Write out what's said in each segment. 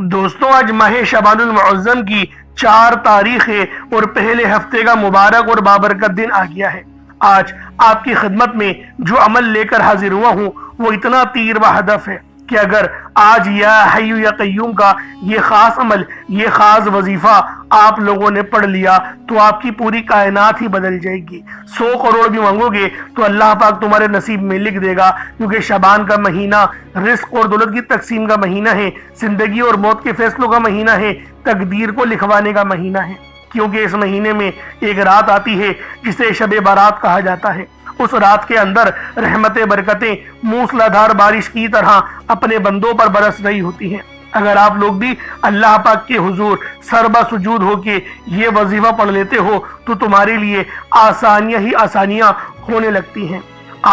دوستوں آج ماہ شعبان المعظم کی 4 تاریخ ہے اور پہلے ہفتے کا مبارک اور بابرکت دن آ گیا ہے۔ آج آپ کی خدمت میں جو عمل لے کر حاضر ہوا ہوں وہ اتنا تیر و ہدف ہے کہ اگر آج یا حی یا قیوم کا یہ خاص عمل، یہ خاص وظیفہ آپ لوگوں نے پڑھ لیا تو آپ کی پوری کائنات ہی بدل جائے گی۔ 100 کروڑ بھی مانگو گے تو اللہ پاک تمہارے نصیب میں لکھ دے گا، کیونکہ شعبان کا مہینہ رزق اور دولت کی تقسیم کا مہینہ ہے، زندگی اور موت کے فیصلوں کا مہینہ ہے، تقدیر کو لکھوانے کا مہینہ ہے، کیونکہ اس مہینے میں ایک رات آتی ہے جسے شب بارات کہا جاتا ہے۔ اس رات کے اندر رحمتیں برکتیں موسلادھار بارش کی طرح اپنے بندوں پر برس رہی ہوتی ہیں۔ اگر آپ لوگ بھی اللہ پاک کے حضور سربا سجود ہو کے یہ وظیفہ پڑھ لیتے ہو تو تمہارے لیے آسانیاں ہی آسانیاں ہونے لگتی ہیں۔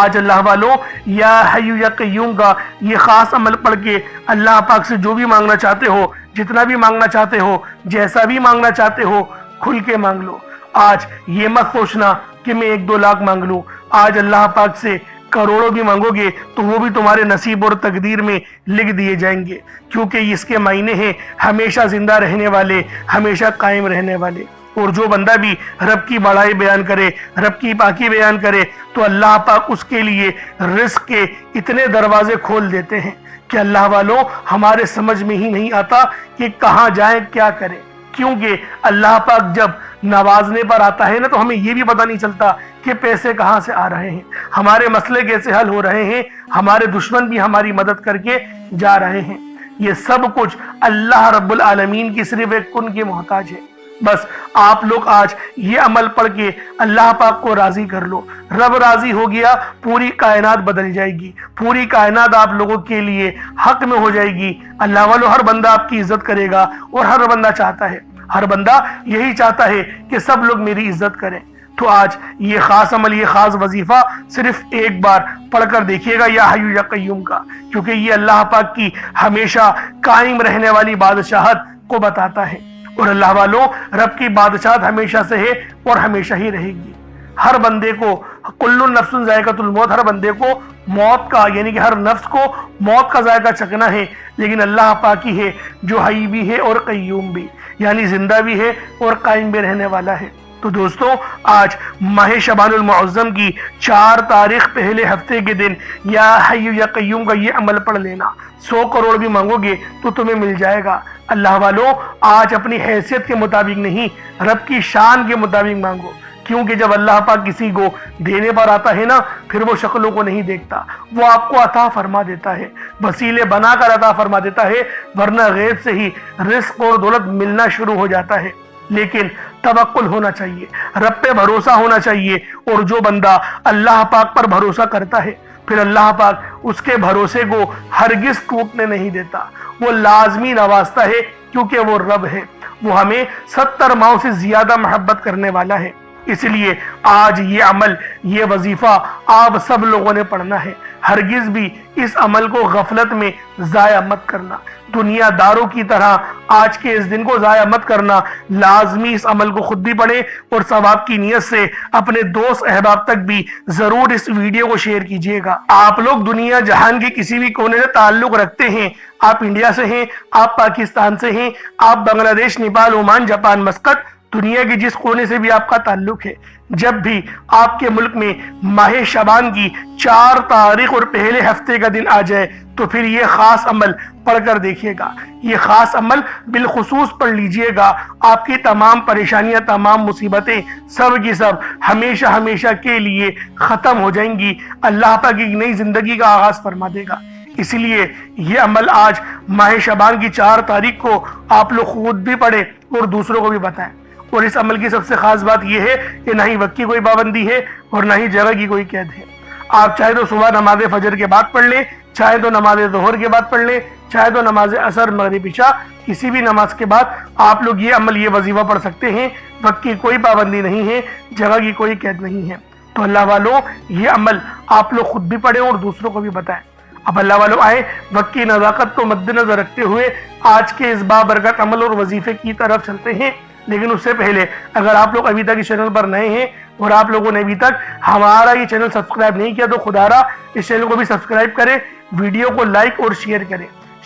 آج اللہ والوں یا حی یا قیوم کا یہ خاص عمل پڑھ کے اللہ پاک سے جو بھی مانگنا چاہتے ہو، جتنا بھی مانگنا چاہتے ہو، جیسا بھی مانگنا چاہتے ہو، کھل کے مانگ لو۔ آج یہ مت سوچنا کہ میں 1-2 لاکھ مانگ لوں۔ آج اللہ پاک سے کروڑوں بھی مانگو گے تو وہ بھی تمہارے نصیب اور تقدیر میں لکھ دیے جائیں گے، کیونکہ اس کے معنی ہیں ہمیشہ زندہ رہنے والے، ہمیشہ قائم رہنے والے۔ اور جو بندہ بھی رب کی بڑائی بیان کرے، رب کی پاکی بیان کرے تو اللہ پاک اس کے لیے رزق کے اتنے دروازے کھول دیتے ہیں کہ اللہ والوں ہمارے سمجھ میں ہی نہیں آتا کہ کہاں جائیں، کیا کریں، کیونکہ اللہ پاک جب نوازنے پر آتا ہے نا تو ہمیں یہ بھی پتہ نہیں چلتا کہ پیسے کہاں سے آ رہے ہیں، ہمارے مسئلے کیسے حل ہو رہے ہیں، ہمارے دشمن بھی ہماری مدد کر کے جا رہے ہیں۔ یہ سب کچھ اللہ رب العالمین کی صرف ایک کن کے محتاج ہے۔ بس آپ لوگ آج یہ عمل پڑھ کے اللہ پاک کو راضی کر لو۔ رب راضی ہو گیا، پوری کائنات بدل جائے گی، پوری کائنات آپ لوگوں کے لیے حق میں ہو جائے گی۔ اللہ والو ہر بندہ آپ کی عزت کرے گا، اور ہر بندہ چاہتا ہے، ہر بندہ یہی چاہتا ہے کہ سب لوگ میری عزت کریں۔ تو آج یہ خاص عمل، یہ خاص وظیفہ صرف ایک بار پڑھ کر دیکھیے گا یا حی یا قیوم کا، کیونکہ یہ اللہ پاک کی ہمیشہ قائم رہنے والی بادشاہت کو بتاتا ہے۔ اور اللہ والوں رب کی بادشاہت ہمیشہ سے ہے اور ہمیشہ ہی رہے گی۔ ہر بندے کو کل نفس ذائقۃ الموت، ہر بندے کو موت کا، یعنی کہ ہر نفس کو موت کا ذائقہ چکھنا ہے، لیکن اللہ پاک ہی ہے جو حی بھی ہے اور قیوم بھی، یعنی زندہ بھی ہے اور قائم بھی رہنے والا ہے۔ تو دوستوں آج ماہ شعبان المعظم کی 4 تاریخ پہلے ہفتے کے دن یا حی یا قیوم کا یہ عمل پڑھ لینا۔ 100 کروڑ بھی مانگو گے تو تمہیں مل جائے گا۔ اللہ والوں آج اپنی حیثیت کے مطابق نہیں، رب کی شان کے مطابق مانگو، کیونکہ جب اللہ پاک کسی کو دینے پر آتا ہے نا پھر وہ شکلوں کو نہیں دیکھتا، وہ آپ کو عطا فرما دیتا ہے، وسیلے بنا کر عطا فرما دیتا ہے، ورنہ غیب سے ہی رزق اور دولت ملنا شروع ہو جاتا ہے۔ لیکن توکل ہونا چاہیے، رب پہ بھروسہ ہونا چاہیے، اور جو بندہ اللہ پاک پر بھروسہ کرتا ہے پھر اللہ پاک اس کے بھروسے کو ہرگز ٹوٹنے نہیں دیتا، وہ لازمی نوازتا ہے، کیونکہ وہ رب ہے، وہ ہمیں 70 ماؤں سے زیادہ محبت کرنے والا ہے۔ اس لیے آج یہ عمل، یہ وظیفہ آپ سب لوگوں نے پڑھنا ہے۔ ہرگز بھی اس عمل کو غفلت میں ضائع مت کرنا، دنیا داروں کی طرح آج کے اس دن کو ضائع مت کرنا۔ لازمی اس عمل کو خود بھی پڑھیں اور ثواب کی نیت سے اپنے دوست احباب تک بھی ضرور اس ویڈیو کو شیئر کیجیے گا۔ آپ لوگ دنیا جہان کے کسی بھی کونے سے تعلق رکھتے ہیں، آپ انڈیا سے ہیں، آپ پاکستان سے ہیں، آپ بنگلہ دیش، نیپال، عمان، جاپان، مسقط، دنیا کے جس کونے سے بھی آپ کا تعلق ہے، جب بھی آپ کے ملک میں ماہ شعبان کی 4 تاریخ اور پہلے ہفتے کا دن آ جائے تو پھر یہ خاص عمل پڑھ کر دیکھیے گا۔ یہ خاص عمل بالخصوص پڑھ لیجئے گا، آپ کی تمام پریشانیاں، تمام مصیبتیں سب کی سب ہمیشہ ہمیشہ کے لیے ختم ہو جائیں گی۔ اللہ پاک ایک نئی زندگی کا آغاز فرما دے گا۔ اس لیے یہ عمل آج ماہ شعبان کی 4 تاریخ کو آپ لوگ خود بھی پڑھیں اور دوسروں کو بھی بتائیں۔ اور اس عمل کی سب سے خاص بات یہ ہے کہ نہ ہی وقت کی کوئی پابندی ہے اور نہ ہی جگہ کی کوئی قید ہے۔ آپ چاہے تو صبح نماز فجر کے بعد پڑھ لیں، چاہے تو نماز ظہر کے بعد پڑھ لیں، چاہے تو نماز عصر، مغرب، عشاء، کسی بھی نماز کے بعد آپ لوگ یہ عمل، یہ وظیفہ پڑھ سکتے ہیں۔ وقت کی کوئی پابندی نہیں ہے، جگہ کی کوئی قید نہیں ہے۔ تو اللہ والوں یہ عمل آپ لوگ خود بھی پڑھیں اور دوسروں کو بھی بتائیں۔ اب اللہ والوں آئے وقت کی نزاکت کو مد نظر رکھتے ہوئے آج کے اس بابرکت عمل اور وظیفے کی طرف چلتے ہیں۔ لیکن اس سے پہلے اگر آپ لوگ ابھی تک اس چینل پر نئے ہیں اور آپ لوگوں نے ابھی تک ہمارا یہ چینل سبسکرائب نہیں کیا تو خدا را اس چینل کو بھی سبسکرائب کریں، ویڈیو کو لائک اور شیئر کریں۔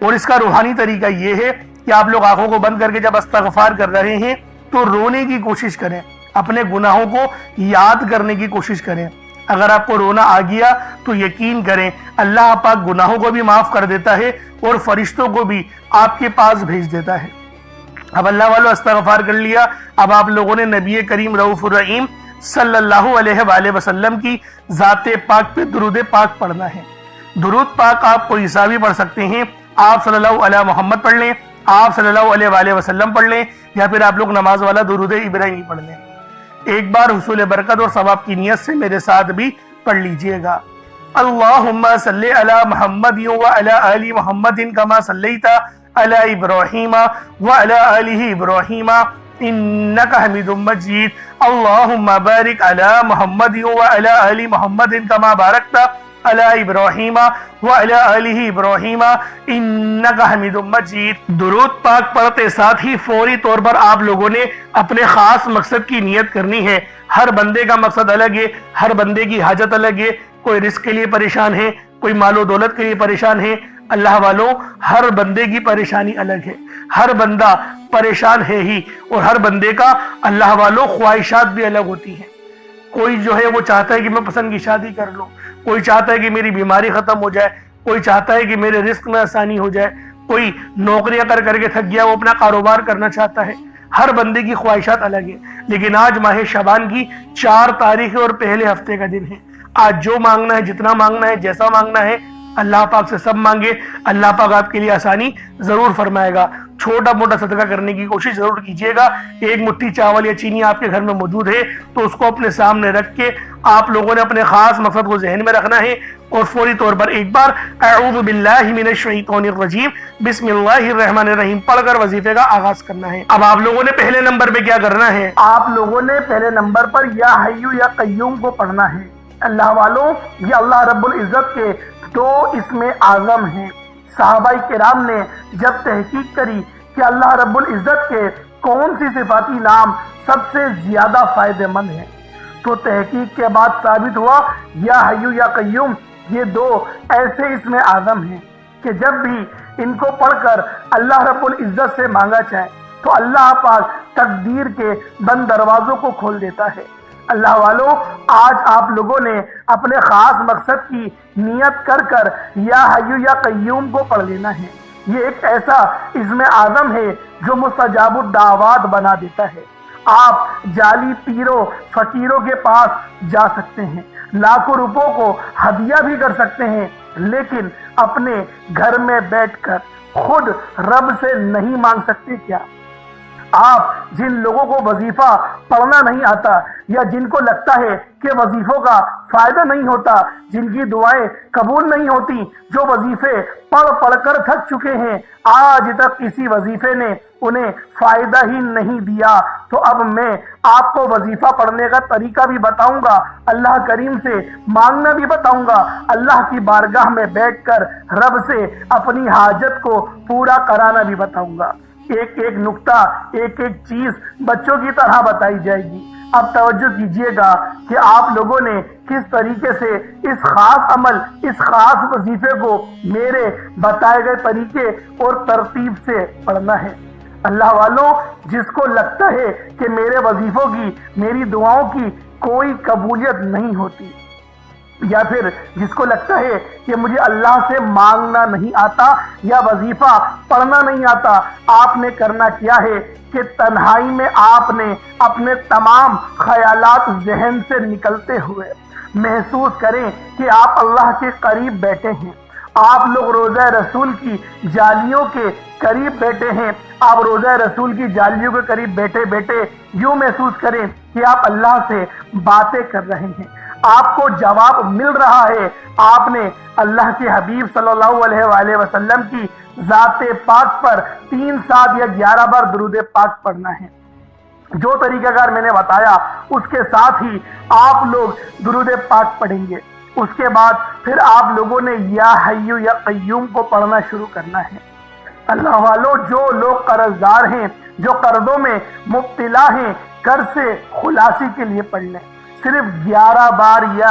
اور اس کا روحانی طریقہ یہ ہے کہ آپ لوگ آنکھوں کو بند کر کے جب استغفار کر رہے ہیں تو رونے کی کوشش کریں، اپنے گناہوں کو یاد کرنے کی کوشش کریں۔ اگر آپ کو رونا آ گیا تو یقین کریں اللہ پاک گناہوں کو بھی معاف کر دیتا ہے اور فرشتوں کو بھی آپ کے پاس بھیج دیتا ہے۔ اب اللہ والو استغفار کر لیا، اب آپ لوگوں نے نبی کریم رؤوف الرحیم صلی اللہ علیہ وآلہ وسلم کی ذات پاک پہ درود پاک پڑھنا ہے۔ درود پاک آپ کوئی سا بھی پڑھ سکتے ہیں، آپ صلی اللہ علیہ محمد پڑھ لیں، آپ صلی اللہ علیہ وآلہ وسلم پڑھ لیں، یا پھر آپ لوگ نماز والا درود ابراہیمی پڑھ لیں۔ ایک بار حصول برکت اور ثواب کی نیت سے میرے ساتھ بھی پڑھ لیجئے گا۔ اللہم صلی علی محمد وعلی آل محمد کما صلیت علی ابراہیم وعلی آل ابراہیم انکا حمید مجید۔ اللہم بارک علی محمد وعلی آل محمد کما بارکت علی ابراہیم وعلی آل ابراہیم انکا حمید مجید۔ درود پاک پڑھتے ساتھ ہی فوری طور پر آپ لوگوں نے اپنے خاص مقصد کی نیت کرنی ہے۔ ہر بندے کا مقصد الگ ہے، ہر بندے کی حاجت الگ ہے، کوئی رزق کے لیے پریشان ہے، کوئی مال و دولت کے لیے پریشان ہے۔ اللہ والوں ہر بندے کی پریشانی الگ ہے، ہر بندہ پریشان ہے ہی، اور ہر بندے کا اللہ والوں خواہشات بھی الگ ہوتی ہیں۔ کوئی جو ہے وہ چاہتا ہے کہ میں پسند کی شادی کر لوں، کوئی چاہتا ہے کہ میری بیماری ختم ہو جائے، کوئی چاہتا ہے کہ میرے رزق میں آسانی ہو جائے، کوئی نوکریاں کر کر کے تھک گیا وہ اپنا کاروبار کرنا چاہتا ہے۔ ہر بندے کی خواہشات الگ ہیں، لیکن آج ماہ شعبان کی 4 تاریخ اور پہلے ہفتے کا دن ہے۔ آج جو مانگنا ہے، جتنا مانگنا ہے، جیسا مانگنا ہے، اللہ پاک سے سب مانگے، اللہ پاک آپ کے لیے آسانی ضرور فرمائے گا۔ چھوٹا موٹا صدقہ کرنے کی کوشش ضرور کیجیے گا۔ ایک مٹھی چاول یا چینی آپ کے گھر میں موجود ہے تو اس کو اپنے سامنے رکھ کے آپ لوگوں نے اپنے خاص مقصد کو ذہن میں رکھنا ہے، اور فوری طور پر ایک بار اعوذ باللہ من الشیطان الرجیم بسم اللہ الرحمن الرحیم پڑھ کر وظیفے کا آغاز کرنا ہے۔ اب آپ لوگوں نے پہلے نمبر پہ کیا کرنا ہے؟ آپ لوگوں نے پہلے نمبر پر یا حیو یا قیوم کو پڑھنا ہے۔ اللہ والوں یہ اللہ رب العزت کے 2 اسم اعظم ہیں۔ صحابہ کرام نے جب تحقیق کری کہ اللہ رب العزت کے کون سی صفاتی نام سب سے زیادہ فائدہ مند ہیں، تو تحقیق کے بعد ثابت ہوا یا حیو یا قیوم یہ 2 ایسے اسم اعظم ہیں کہ جب بھی ان کو پڑھ کر اللہ رب العزت سے مانگا جائے تو اللہ پاک تقدیر کے بند دروازوں کو کھول دیتا ہے۔ اللہ والوں آج آپ لوگوں نے اپنے خاص مقصد کی نیت کر کر یا حیو یا قیوم کو پڑھ لینا ہے۔ یہ ایک ایسا اسم اعظم ہے جو مستجاب الدعوات بنا دیتا ہے۔ آپ جعلی پیروں فقیروں کے پاس جا سکتے ہیں، لاکھوں روپوں کو ہدیہ بھی کر سکتے ہیں، لیکن اپنے گھر میں بیٹھ کر خود رب سے نہیں مانگ سکتے کیا؟ آپ جن لوگوں کو وظیفہ پڑھنا نہیں آتا، یا جن کو لگتا ہے کہ وظیفوں کا فائدہ نہیں ہوتا، جن کی دعائیں قبول نہیں ہوتی، جو وظیفے پڑھ پڑھ کر تھک چکے ہیں، آج تک کسی وظیفے نے انہیں فائدہ ہی نہیں دیا، تو اب میں آپ کو وظیفہ پڑھنے کا طریقہ بھی بتاؤں گا، اللہ کریم سے مانگنا بھی بتاؤں گا، اللہ کی بارگاہ میں بیٹھ کر رب سے اپنی حاجت کو پورا کرانا بھی بتاؤں گا۔ ایک ایک نقطہ، ایک ایک چیز بچوں کی طرح بتائی جائے گی۔ اب توجہ کیجئے گا کہ آپ لوگوں نے کس طریقے سے اس خاص عمل، اس خاص وظیفے کو میرے بتائے گئے طریقے اور ترتیب سے پڑھنا ہے۔ اللہ والوں جس کو لگتا ہے کہ میرے وظیفوں کی، میری دعاؤں کی کوئی قبولیت نہیں ہوتی، یا پھر جس کو لگتا ہے کہ مجھے اللہ سے مانگنا نہیں آتا یا وظیفہ پڑھنا نہیں آتا، آپ نے کرنا کیا ہے کہ تنہائی میں آپ نے اپنے تمام خیالات ذہن سے نکلتے ہوئے محسوس کریں کہ آپ اللہ کے قریب بیٹھے ہیں، آپ لوگ روضہ رسول کی جالیوں کے قریب بیٹھے ہیں، آپ روضہ رسول کی جالیوں کے قریب بیٹھے بیٹھے یوں محسوس کریں کہ آپ اللہ سے باتیں کر رہے ہیں، آپ کو جواب مل رہا ہے۔ آپ نے اللہ کے حبیب صلی اللہ علیہ وآلہ وسلم کی ذات پاک پر 3 7 یا 11 بار درود پاک پڑھنا ہے۔ جو طریقہ کار میں نے بتایا اس کے ساتھ ہی آپ لوگ درود پاک پڑھیں گے۔ اس کے بعد پھر آپ لوگوں نے یا حیو یا قیوم کو پڑھنا شروع کرنا ہے۔ اللہ والوں جو لوگ قرض دار ہیں، جو قرضوں میں مبتلا ہیں، قرض سے خلاصی کے لیے پڑھ لیں۔ صرف 11 بار یا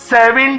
7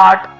8,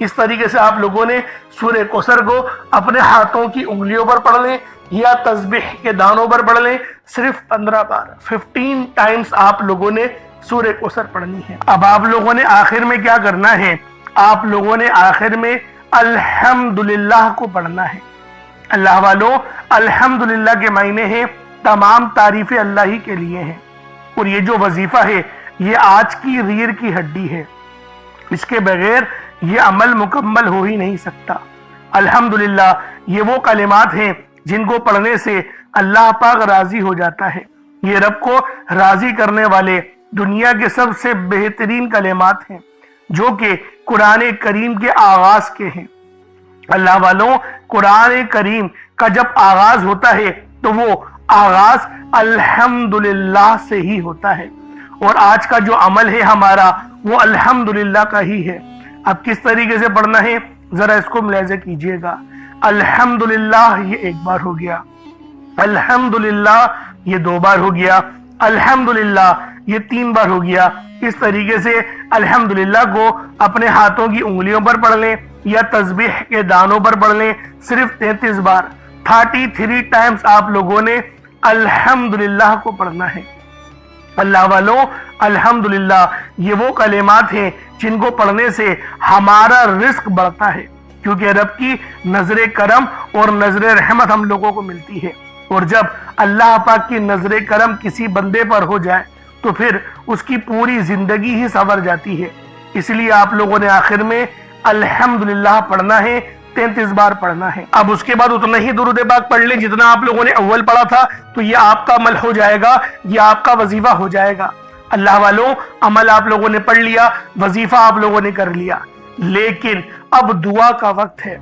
اس طریقے سے آپ لوگوں نے سورہ کوثر کو اپنے ہاتھوں کی انگلیوں پر پڑھ لیں یا تسبیح کے دانوں پر پڑھ لیں، صرف 15 بار 15 ٹائمز آپ لوگوں نے سورہ کوثر پڑھنی ہے۔ اب آپ لوگوں نے آخر میں کیا کرنا ہے؟ آپ لوگوں نے آخر میں الحمدللہ کو پڑھنا ہے۔ اللہ والوں، الحمدللہ کے معنی ہیں تمام تعریفیں اللہ ہی کے لیے ہیں، اور یہ جو وظیفہ ہے یہ آج کی ریڑھ کی ہڈی ہے، اس کے بغیر یہ عمل مکمل ہو ہی نہیں سکتا۔ الحمدللہ یہ وہ کلمات ہیں جن کو پڑھنے سے اللہ پاک راضی ہو جاتا ہے۔ یہ رب کو راضی کرنے والے دنیا کے سب سے بہترین کلمات ہیں جو کہ قرآن کریم کے آغاز کے ہیں۔ اللہ والوں، قرآن کریم کا جب آغاز ہوتا ہے تو وہ آغاز الحمدللہ سے ہی ہوتا ہے، اور آج کا جو عمل ہے ہمارا وہ الحمدللہ کا ہی ہے۔ اب کس طریقے سے پڑھنا ہے ذرا اس کو ملاحظہ کیجئے گا۔ الحمدللہ یہ ایک بار ہو گیا، الحمدللہ یہ 2 بار ہو گیا، الحمدللہ یہ 3 بار ہو گیا۔ اس طریقے سے الحمدللہ کو اپنے ہاتھوں کی انگلیوں پر پڑھ لیں یا تسبیح کے دانوں پر پڑھ لیں، صرف 33 بار 33 ٹائمز آپ لوگوں نے الحمدللہ کو پڑھنا ہے۔ اللہ والوں، الحمدللہ یہ وہ کلمات ہیں جن کو پڑھنے سے ہمارا رزق بڑھتا ہے، کیونکہ رب کی نظر کرم اور نظر رحمت ہم لوگوں کو ملتی ہے، اور جب اللہ پاک کی نظر کرم کسی بندے پر ہو جائے تو پھر اس کی پوری زندگی ہی سنور جاتی ہے۔ اس لیے آپ لوگوں نے آخر میں الحمدللہ پڑھنا ہے، 33 بار پڑھنا ہے۔ اب اس کے بعد اتنا ہی درود پاک پڑھ لیں جتنا آپ لوگوں نے اول پڑھا تھا، تو یہ آپ کا عمل ہو جائے گا، یہ آپ کا وظیفہ ہو جائے گا۔ اللہ والوں، عمل آپ لوگوں نے پڑھ لیا، وظیفہ آپ لوگوں نے کر لیا، لیکن اب دعا کا وقت ہے۔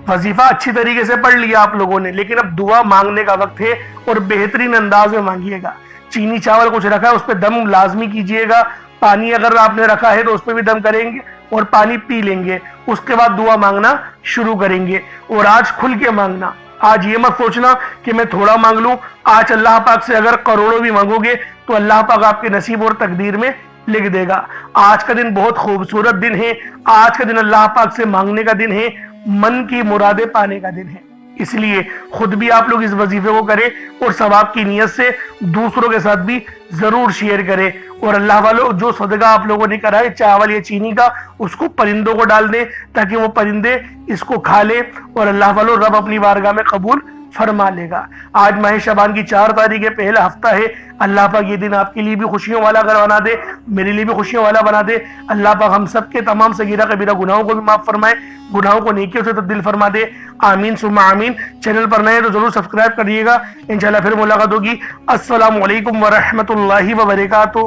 وظیفہ اچھی طریقے سے پڑھ لیا آپ لوگوں نے، لیکن اب دعا مانگنے کا وقت ہے، اور بہترین انداز میں مانگیے گا۔ چینی چاول کچھ رکھا ہے اس پہ دم لازمی کیجئے گا، پانی اگر آپ نے رکھا ہے تو اس پہ بھی دم کریں گے اور پانی پی لیں گے، اس کے بعد دعا مانگنا شروع کریں گے، اور آج کھل کے مانگنا۔ آج یہ مت سوچنا کہ میں تھوڑا مانگ لوں، آج اللہ پاک سے اگر کروڑوں بھی مانگو گے تو اللہ پاک آپ کے نصیب اور تقدیر میں لکھ دے گا۔ آج کا دن بہت خوبصورت دن ہے، آج کا دن اللہ پاک سے مانگنے کا دن ہے، من کی مرادیں پانے کا دن ہے۔ اس لیے خود بھی آپ لوگ اس وظیفے کو کریں اور ثواب کی نیت سے دوسروں کے ساتھ بھی ضرور شیئر کریں، اور اللہ والوں جو صدقہ آپ لوگوں نے کرا ہے چاول یا چینی کا، اس کو پرندوں کو ڈال دیں تاکہ وہ پرندے اس کو کھا لیں، اور اللہ والوں رب اپنی بارگاہ میں قبول فرما لے گا۔ آج ماہ شعبان کی 4 تاریخ ہے، پہلا ہفتہ ہے۔ اللہ پاک یہ دن آپ کے لیے بھی خوشیوں والا بنا دے، میرے لیے بھی خوشیوں والا بنا دے۔ اللہ پاک ہم سب کے تمام صغیرہ کبیرہ گناہوں کو بھی معاف فرمائے، گناہوں کو نیکیوں سے تبدیل فرما دے، آمین ثم آمین۔ چینل پر نئے تو ضرور سبسکرائب کریے گا، انشاءاللہ پھر ملاقات ہوگی۔ السلام علیکم ورحمۃ اللہ وبرکاتہ۔